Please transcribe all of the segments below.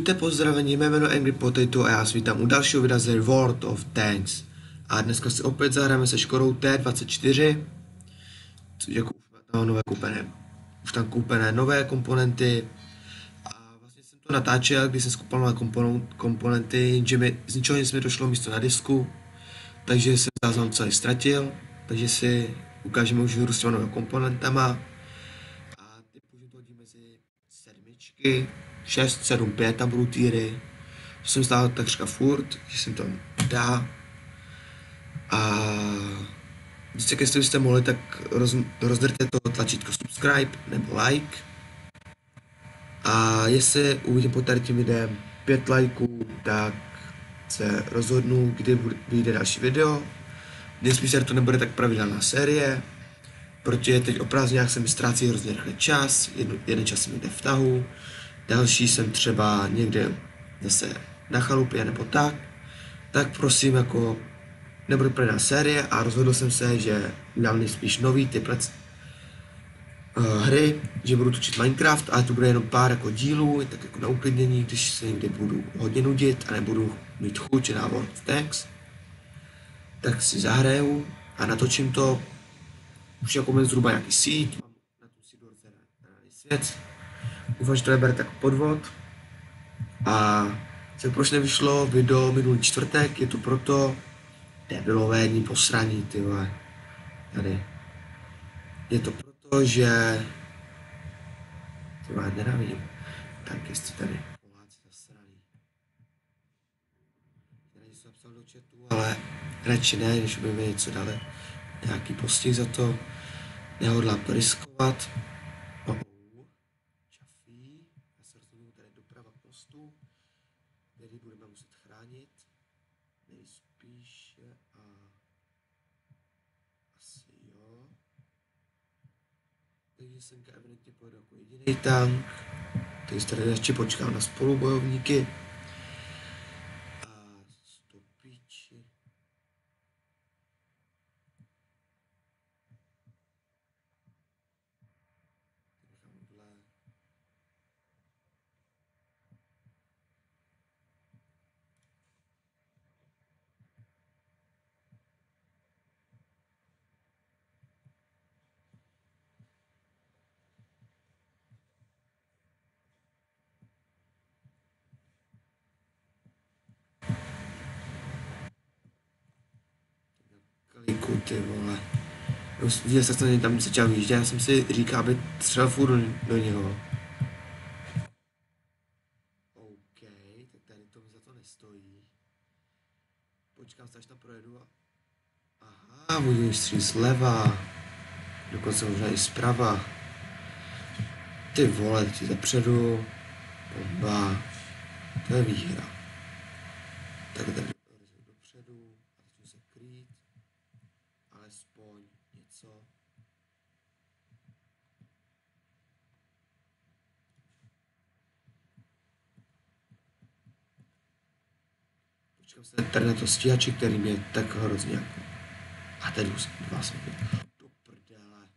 Buďte pozdraveni, mé jméno Angry Potato a já vás vítám u dalšího videa z World of Tanks. A dneska si opět zahrajeme se Škodou T24, což jako už tam koupené nové komponenty. A vlastně jsem to natáčel, když jsem skupal nové komponenty, jenže mi z ničeho nic mi došlo místo na disku, takže jsem záznam celý ztratil, takže si ukážeme už hru s těma novými komponentama. A ty použiju to hodí mezi sedmičky, 6, 7, 5 tam budou týry. To jsem stál takřka furt, že jsem tam dá. A vždycky, jestli byste mohli, tak rozdrte to tlačítko subscribe nebo like. A jestli uvidím pod tady tím videem 5 lajků, tak se rozhodnu, kdy vyjde další video. Nejspíš to nebude tak pravidelná série, protože teď o prázdninách se mi ztrácí hrozně rychle čas, jeden čas mi jde v tahu, další jsem třeba někde zase na chalupě nebo tak prosím, jako nebude pravidelná série a rozhodl jsem se, že udělám nejspíš nový typ hry, že budu točit Minecraft, ale to bude jenom pár jako dílů, tak jako na uklidnění, když se někdy budu hodně nudit a nebudu mít chuť na World of Tanks, tak si zahraju a natočím to. Už jako mám zhruba nějaký síť, mám na tu síť daný svět. Doufám, že to nebude tak podvod. A proč nevyšlo video minulý čtvrtek, je to proto debilové jední posraní, ty vole. Tady. Je to proto, že ty vole, nenávidím. Tak jestli tady Poláci zasraný. Já jsem napsal do chatu, ale radši ne, než by mi něco dali. Nějaký postih za to. Nehodlám to riskovat. Čafí. Já se rozhodnu tady doprava k mostu, který budeme muset chránit. Nejspíše a asi jo. Takže semka evidentně pojedu jako jediný tank. Takže tady ještě počkám na spolubojovníky. Kaliku, ty vole. Viděl jsem se tam začal výjíždět, já jsem si říkal, aby střel furt do něho. OK, tak tady to za to nestojí. Počkám se, až tam projedu a... Aha, můžu střílet zleva. Dokonce možná i zprava. Ty vole, teď zapředu. Bomba. To je výhra. Tak tady dopředu a začnu se krýt. Alespoň něco. Počkám se tady na to stíhači, který mě tak hrozně jako... A tady už dva jsem do prdele.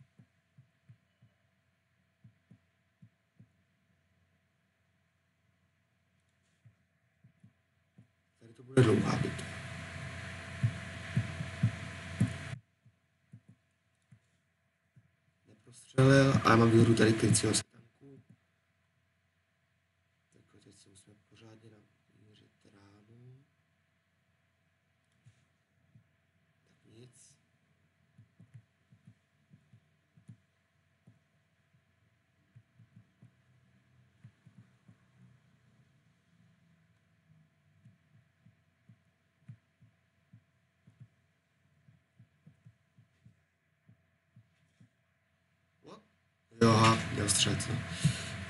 Tady to bude dlouhá bitva. Neprostřelil, ale mám výhodu tady krycího se tanku. Tak teď se musíme pořádně naměřit ránu. Tak nic. Jo, měl střelec, no.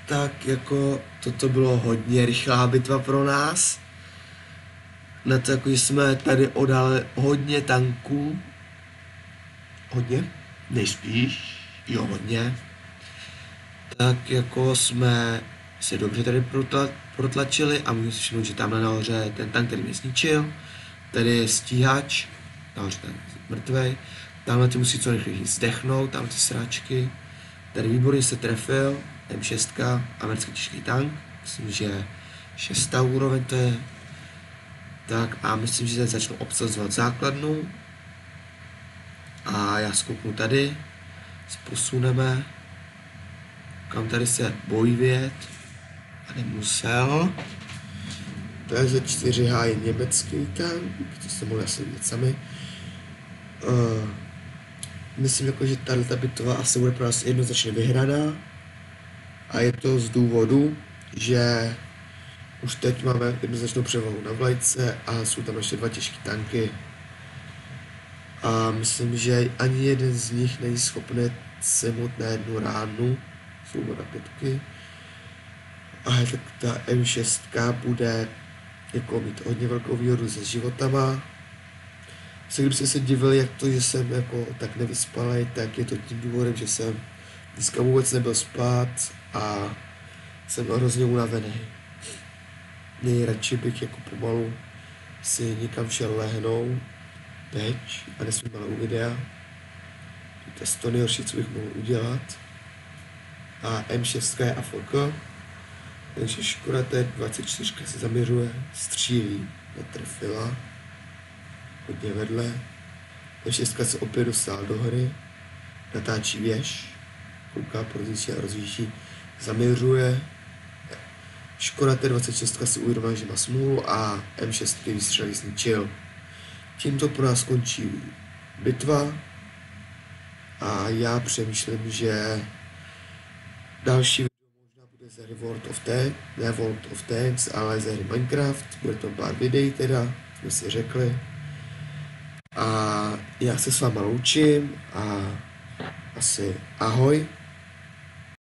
Tak jako toto bylo hodně rychlá bitva pro nás. Na to jako, že jsme tady oddali hodně tanků. Hodně? Nejspíš. Jo, hodně. Tak jako jsme se dobře tady protlačili a můžu si všimnout, že tamhle nahoře ten tank, který mě zničil. Tady je stíhač. Nahoře ten mrtvej. Tamhle ty musí co nejrychleji zdechnout, tamhle ty sráčky. Tady výborně se trefil, M6, americký těžký tank, myslím, že 6. úroveň to je. Tak a myslím, že teď začnu obsazovat základnu. A já zkouknu tady. Se posuneme. Kam tady se bojí vět. A nemusel. PZ-4H je německý tank, to jste mohli asi vidět sami. Myslím, jako, že tato bitva asi bude pro nás jednoznačně vyhraná. A je to z důvodu, že už teď máme jednoznačnou převahu na vlajce a jsou tam ještě 2 těžké tanky. A myslím, že ani jeden z nich není schopný semut na jednu ránu. Jsou na 5. A tak ta M6 bude jako mít hodně velkou výhodu se životama. Kdybyste se divili, jak to, že jsem jako tak nevyspalej, tak je to tím důvodem, že jsem dneska vůbec nebyl spát a jsem hrozně unavený. Nejradši bych jako pomalu si někam šel lehnout teď a nesmím malou videa. To je to nejhorší, co bych mohl udělat. A M6 je AFK, takže škoda teď 24 se zaměřuje, střílí, netrefila. Hodně vedle. M6 se opět dostala do hry, natáčí věž, kouká pozici a rozvíjí, zaměřuje. Škoda T26 si uvědomila, že má smůlu a M6 výstřely zničil. Tímto pro nás končí bitva a já přemýšlím, že další video možná bude ze hry World of Tanks, ne World of Tanks, ale ze hry Minecraft, bude to pár videí teda, jsme si řekli. A já se s váma loučím a asi ahoj.